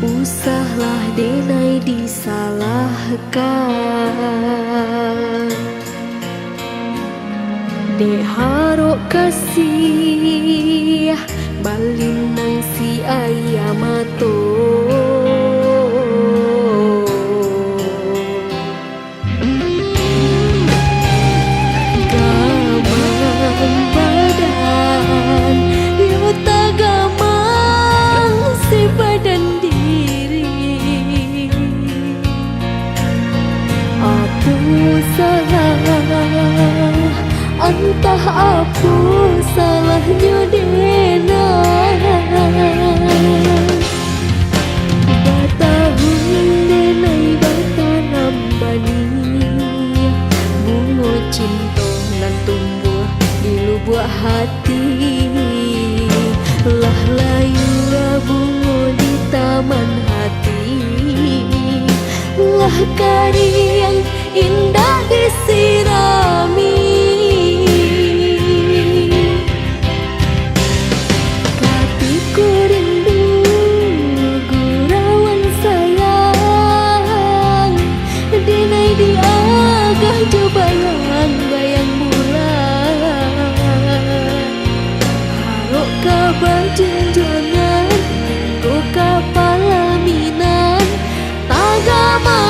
Usahlah denai disalahkan, de harok kasih balinang si ayamato. Gamang badan yo tagamang si badan salah, entah apa salahnya dena. Batahun denai batanam bani, bunga cinta nan tumbuh di lubuk hati. Lah layu bunga di taman hati, lah kari yang indah disirami. Hatiku rindu gurauan sayang, denai diagah jo bayang-bayang bulan. Harok kabar jenjangan go kapal minan tagama.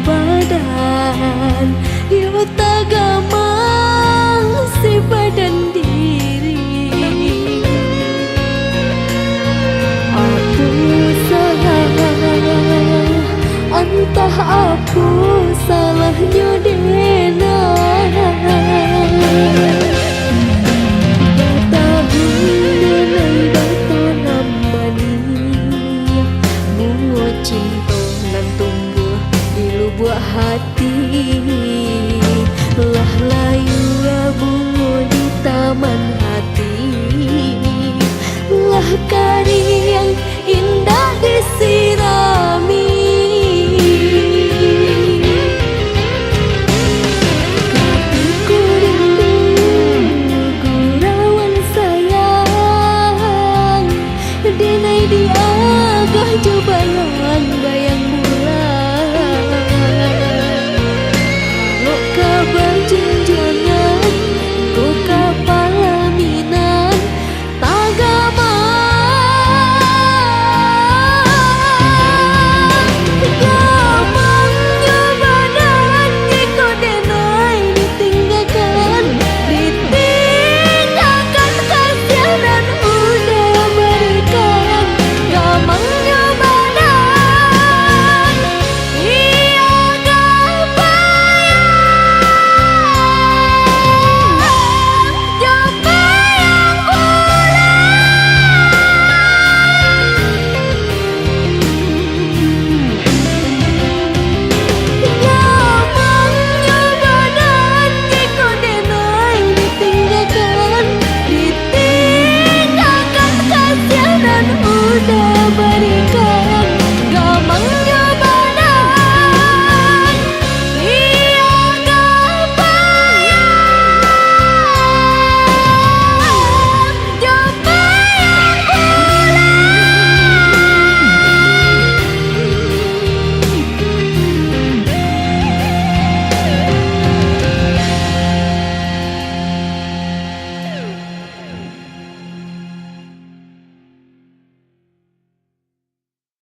Badan yo tagamang si badan diri. Aku salah, entah apa salahnya dena. Batahun denai batanam bani, bunga cinta nan tumbuh buat hati. Lah layu bunga di taman hati, lah kari yang